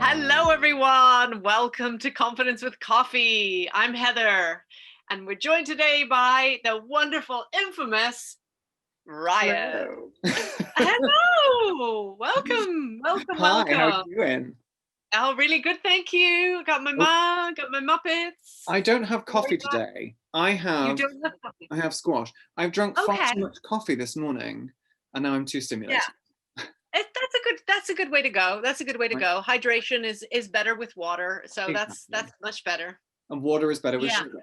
Hello, everyone. Welcome to Confidence with Coffee. I'm Heather, and we're joined today by the wonderful, infamous Ryan. Hello. Welcome. Hi, how are you doing? Oh, really good. Thank you. Got my mug, got my Muppets. I don't have coffee today. I You have don't have coffee. I have squash. I've drunk far Okay. too much coffee this morning, and now I'm too stimulated. That's a good way to go. That's a good way to Right. go. Hydration is better with water, so Exactly. that's much better. And water is better with Yeah. sugar.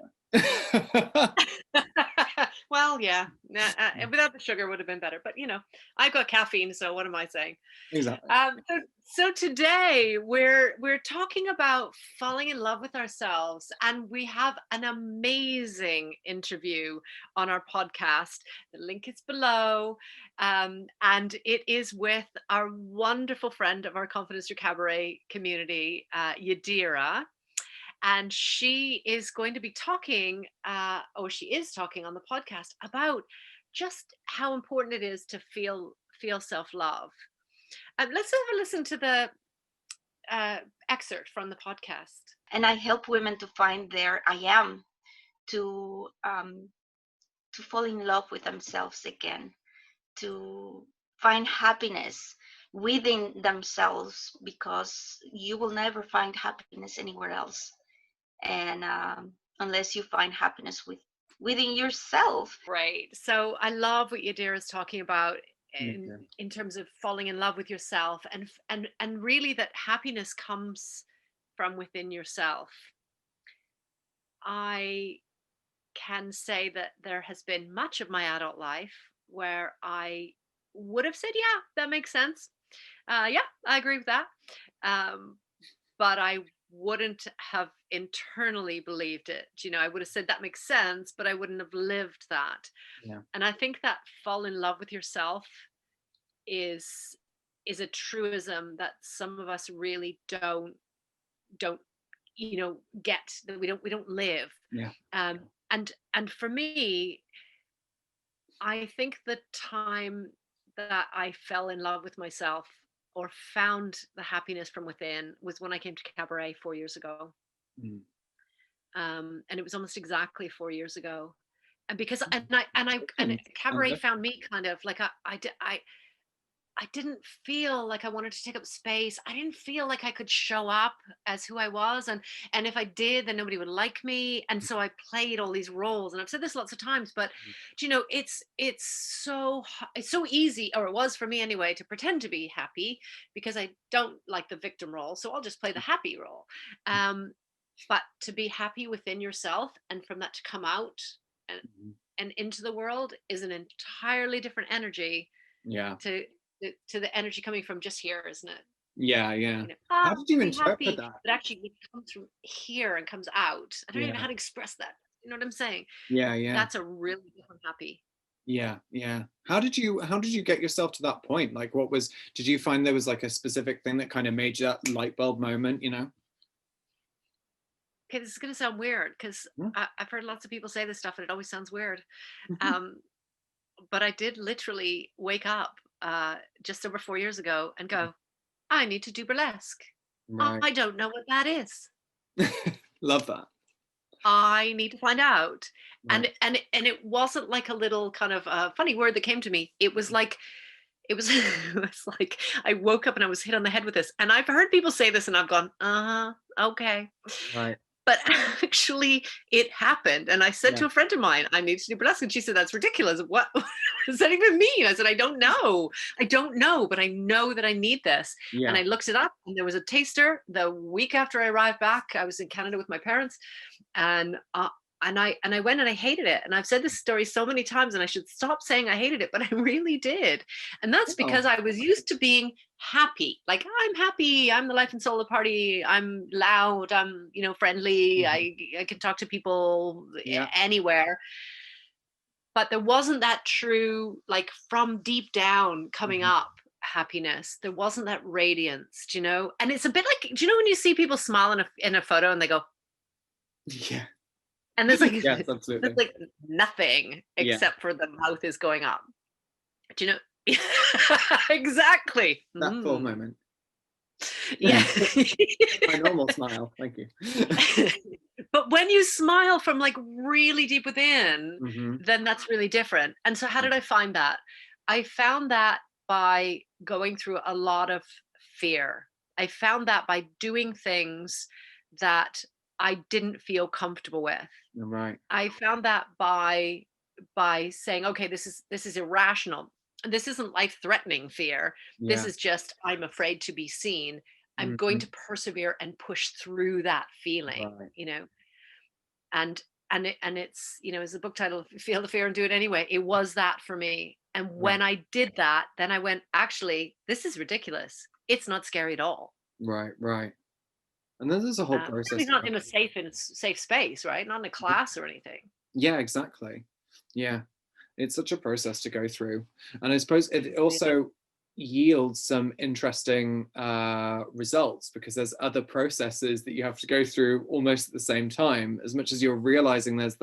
Well, yeah, without the sugar would have been better, but I've got caffeine, so what am I saying? Exactly. So today we're talking about falling in love with ourselves, and we have an amazing interview on our podcast. The link is below, and it is with our wonderful friend of our Confidence Through Cabaret community, Yadira. And she is going to be talking, she is talking on the podcast about just how important it is to feel self-love. Let's have a listen to the excerpt from the podcast. And I help women to find their I am, to fall in love with themselves again, to find happiness within themselves, because you will never find happiness anywhere else, and unless you find happiness within yourself. Right. So I love what Yadira is talking about in terms of falling in love with yourself, and really that happiness comes from within yourself. I can say that there has been much of my adult life where I would have said, yeah, that makes sense. Yeah, I agree with that. But I wouldn't have internally believed it. I would have said that makes sense, but I wouldn't have lived that. Yeah. And I think that fall in love with yourself is a truism that some of us really don't get, that we don't live. Yeah. And for me, I think the time that I fell in love with myself or found the happiness from within was when I came to Cabaret 4 years ago. And it was almost exactly 4 years ago. And because and Cabaret found me kind of like I didn't feel like I wanted to take up space. I didn't feel like I could show up as who I was. And if I did, then nobody would like me. And so I played all these roles. And I've said this lots of times, but it's so easy, or it was for me anyway, to pretend to be happy, because I don't like the victim role. So I'll just play the happy role. But to be happy within yourself, and from that to come out and into the world, is an entirely different energy. Yeah. To the energy coming from just here, isn't it? Yeah. How did you interpret that? But actually it comes from here and comes out. I don't even know how to express that. You know what I'm saying? Yeah. That's a really different happy. Yeah. How did you get yourself to that point? Like, did you find there was like a specific thing that kind of made you that light bulb moment, Okay, this is going to sound weird, because I've heard lots of people say this stuff and it always sounds weird. But I did literally wake up just over 4 years ago and go, I need to do burlesque. Right. I don't know what that is. Love that. I need to find out. Right. And it wasn't like a little kind of funny word that came to me. It was like I woke up and I was hit on the head with this. And I've heard people say this and I've gone, okay. Right. But actually it happened. And I said to a friend of mine, I need to do burlesque. And she said, that's ridiculous. What does that even mean? I said, I don't know, but I know that I need this. Yeah. And I looked it up, and there was a taster the week after I arrived back. I was in Canada with my parents, and I went and I hated it. And I've said this story so many times, and I should stop saying I hated it, but I really did. And that's because I was used to being happy. Like, I'm happy. I'm the life and soul of the party. I'm loud. I'm, friendly. Mm-hmm. I can talk to people anywhere. But there wasn't that true, like, from deep down coming up happiness. There wasn't that radiance, And it's a bit like, when you see people smile in a photo and they go, yeah. And there's like, yes, absolutely. There's like nothing except for the mouth is going up. Do you know? Exactly. That full moment. Yeah. My normal smile, thank you. But when you smile from like really deep within, Mm-hmm. then that's really different. And so how did I find that? I found that by going through a lot of fear. I found that by doing things that I didn't feel comfortable with. Right. I found that by saying, okay, this is irrational. This isn't life-threatening fear. This Yeah. is just I'm afraid to be seen. I'm going Mm-hmm. to persevere and push through that feeling, Right. and it's, as the book title, Feel the Fear and Do It Anyway. It was that for me. And Yeah. when I did that, then I went, actually, this is ridiculous. It's not scary at all. Right. Right. And then there's a whole Certainly process. not in a safe space, right? Not in a class or anything. Yeah, exactly. Yeah. It's such a process to go through. And I suppose it Yeah. also yields some interesting results, because there's other processes that you have to go through almost at the same time. As much as you're realizing there's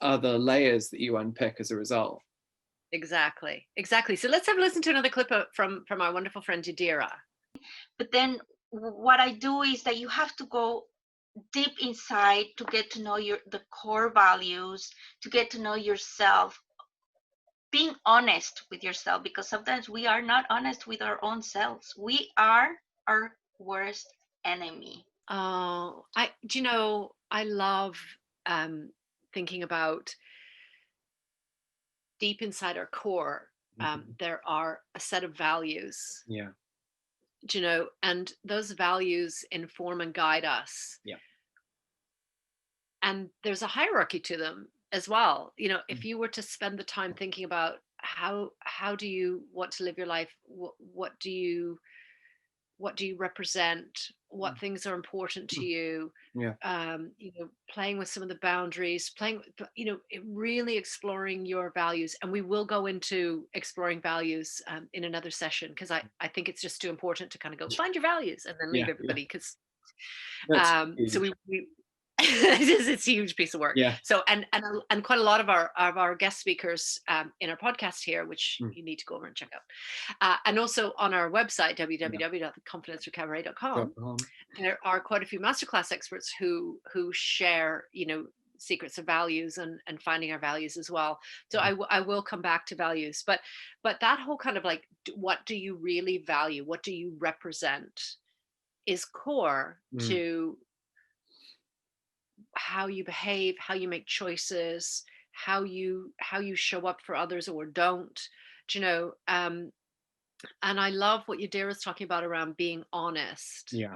other layers that you unpick as a result. Exactly. So let's have a listen to another clip from our wonderful friend Yadira. But then what I do is that you have to go deep inside to get to know the core values, to get to know yourself, being honest with yourself, because sometimes we are not honest with our own selves. We are our worst enemy. Oh, I love thinking about deep inside our core. There are a set of values, Yeah. and those values inform and guide us. Yeah. And there's a hierarchy to them as well. If you were to spend the time thinking about how do you want to live your life, what do you represent, what things are important to you, Yeah. playing with some of the boundaries, really exploring your values. And we will go into exploring values in another session, because I think it's just too important to kind of go find your values and then leave Yeah. everybody, because That's so huge. we it's a huge piece of work. Yeah. So and quite a lot of our guest speakers in our podcast here, which you need to go over and check out, and also on our website www.confidencethroughcabaret.com, there are quite a few masterclass experts who share secrets of values and finding our values as well. So I will come back to values, but that whole kind of like, what do you really value, what do you represent, is core to how you behave, how you make choices, how you show up for others or don't. And I love what Yadira's talking about around being honest. Yeah.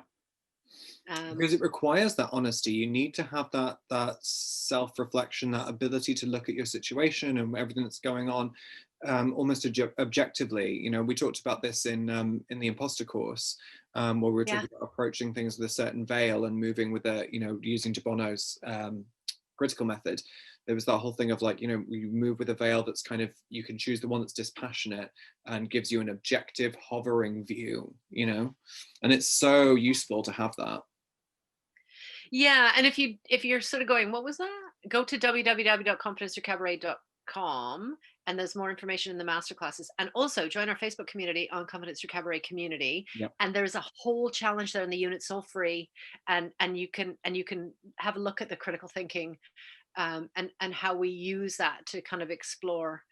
Because it requires that honesty. You need to have that self-reflection, that ability to look at your situation and everything that's going on almost objectively. We talked about this in the imposter course, where we were talking about approaching things with a certain veil and moving with using de Bono's critical method. There was that whole thing of like, we move with a veil that's kind of, you can choose the one that's dispassionate and gives you an objective hovering view, and it's so useful to have that. Yeah. And if you're sort of going, what was that? Go to www.confidencethroughcabaret.com, and there's more information in the masterclasses. And also join our Facebook community on Confidence Through Cabaret Community. Yep. And there's a whole challenge there in the unit, so free. And you can have a look at the critical thinking, and how we use that to kind of explore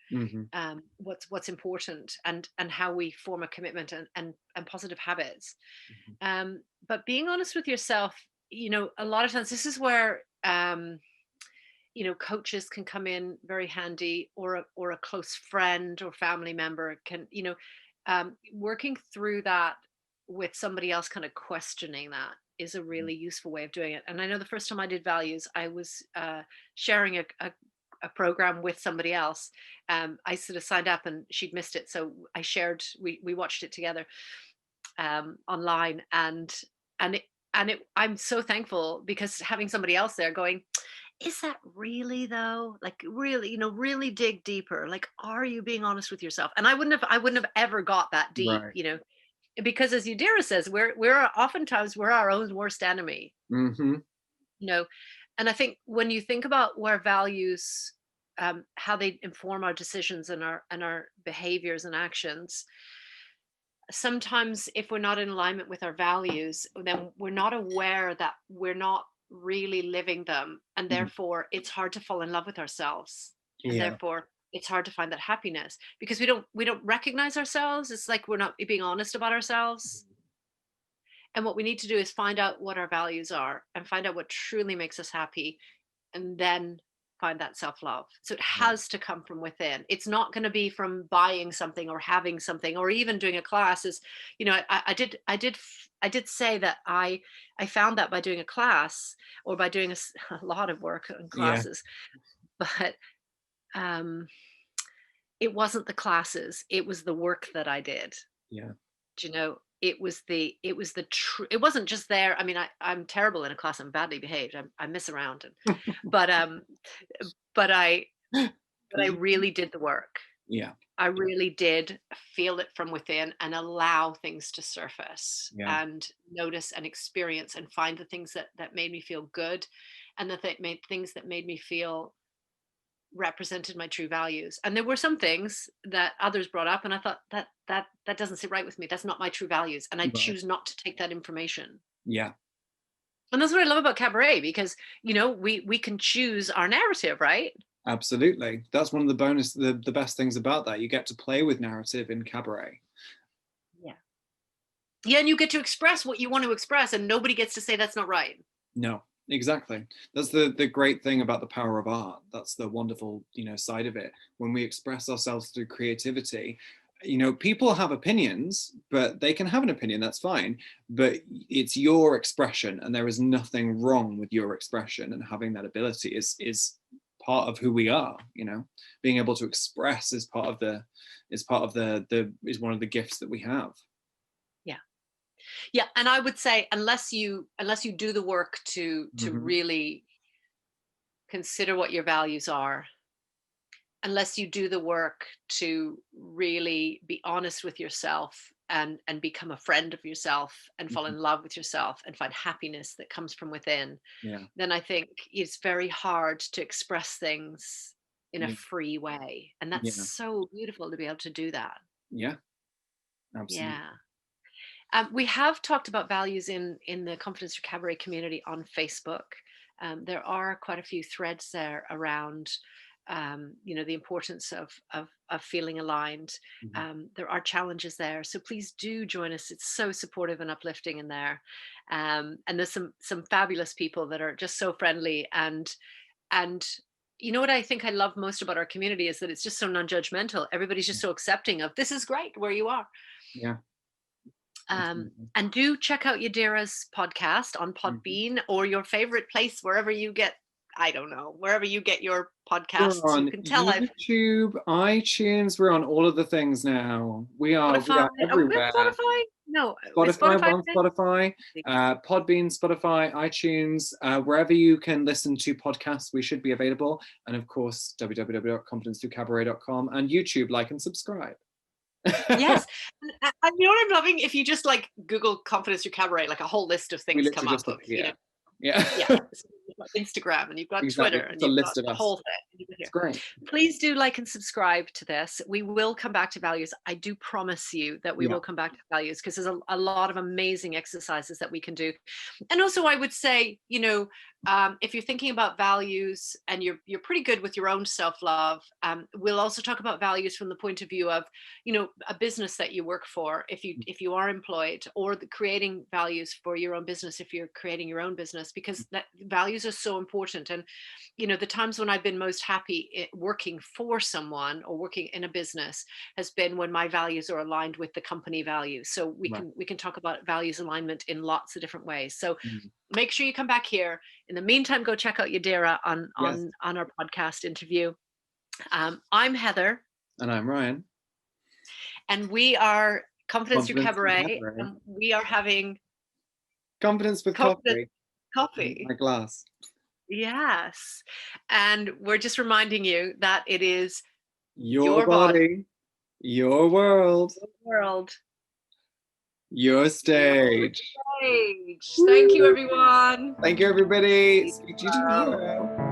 what's important, and how we form a commitment and positive habits. But being honest with yourself, a lot of times this is where coaches can come in very handy, or a close friend or family member can, working through that with somebody else, kind of questioning that, is a really useful way of doing it. And I know the first time I did values, I was sharing a program with somebody else. I sort of signed up and she'd missed it, so I shared. We watched it together online, and I'm so thankful, because having somebody else there going, is that really though? Like, really, really dig deeper. Like, are you being honest with yourself? And I wouldn't have ever got that deep, Right. Because as Yadira says, we're oftentimes our own worst enemy. And I think when you think about where values, how they inform our decisions and our behaviors and actions, sometimes if we're not in alignment with our values, then we're not aware that we're not really living them, and therefore it's hard to fall in love with ourselves, and therefore it's hard to find that happiness because we don't recognize ourselves. It's like we're not being honest about ourselves. And what we need to do is find out what our values are and find out what truly makes us happy, and then find that self-love. So it has to come from within. It's not going to be from buying something or having something or even doing a class. Is, you know, I did say that I found that by doing a class or by doing a lot of work in classes, but it wasn't the classes, it was the work that I did. Yeah. Do you know, it wasn't just there. I mean, I'm terrible in a class. I'm badly behaved. I miss around, and but I really did the work. Yeah. I really did feel it from within and allow things to surface and notice and experience and find the things that made me feel good, and things that made me feel represented my true values. And there were some things that others brought up and I thought that doesn't sit right with me. That's not my true values. And I choose not to take that information. Yeah. And that's what I love about cabaret, because, you know, we can choose our narrative, right? Absolutely. That's one of the best things about that. You get to play with narrative in cabaret. Yeah. Yeah. And you get to express what you want to express, and nobody gets to say that's not right. No, exactly. That's the great thing about the power of art. That's the wonderful, you know, side of it. When we express ourselves through creativity, you know, people have opinions, but they can have an opinion, that's fine. But it's your expression, and there is nothing wrong with your expression, and having that ability is part of who we are. You know, being able to express is one of the gifts that we have. Yeah, and I would say unless you do the work to really consider what your values are, unless you do the work to really be honest with yourself and become a friend of yourself and fall in love with yourself and find happiness that comes from within, then I think it's very hard to express things in a free way. And that's so beautiful to be able to do that. Yeah, absolutely. Yeah. We have talked about values in the Confidence Through Cabaret community on Facebook. There are quite a few threads there around, you know, the importance of feeling aligned. There are challenges there, so please do join us. It's so supportive and uplifting in there, and there's some fabulous people that are just so friendly and you know what I think I love most about our community is that it's just so non-judgmental. Everybody's just so accepting of this is great where you are. Yeah. And do check out Yadira's podcast on Podbean or your favorite place, wherever you get, I don't know, wherever you get your podcasts. We're on you can tell YouTube, iTunes, we're on all of the things now. We are everywhere. Spotify? No. Spotify, we're on Spotify, Podbean, Spotify, iTunes, wherever you can listen to podcasts, we should be available. And of course, www.confidencethroughcabaret.com and YouTube, like and subscribe. Yes. And you know what I'm loving? If you just like Google Confidence Through Cabaret, like a whole list of things come up. You know, yeah. You've got Instagram and you've got Twitter and you've got the whole thing. It's great. Please do like and subscribe to this. We will come back to values. I do promise you that we will come back to values, because there's a lot of amazing exercises that we can do. And also I would say, you know, if you're thinking about values and you're pretty good with your own self-love, we'll also talk about values from the point of view of, you know, a business that you work for, if you are employed, or creating values for your own business if you're creating your own business, because that values are so important. And you know, the times when I've been most happy working for someone or working in a business has been when my values are aligned with the company values. So we can talk about values alignment in lots of different ways. So make sure you come back here. In the meantime, go check out Yadira on our podcast interview. I'm Heather. And I'm Ryan. And we are Confidence Through Cabaret. And we are having Confidence with coffee. Coffee. My glass. Yes. And we're just reminding you that it is your body, your world. Your stage. Thank you, everyone. Thank you, everybody. Speak to you tomorrow.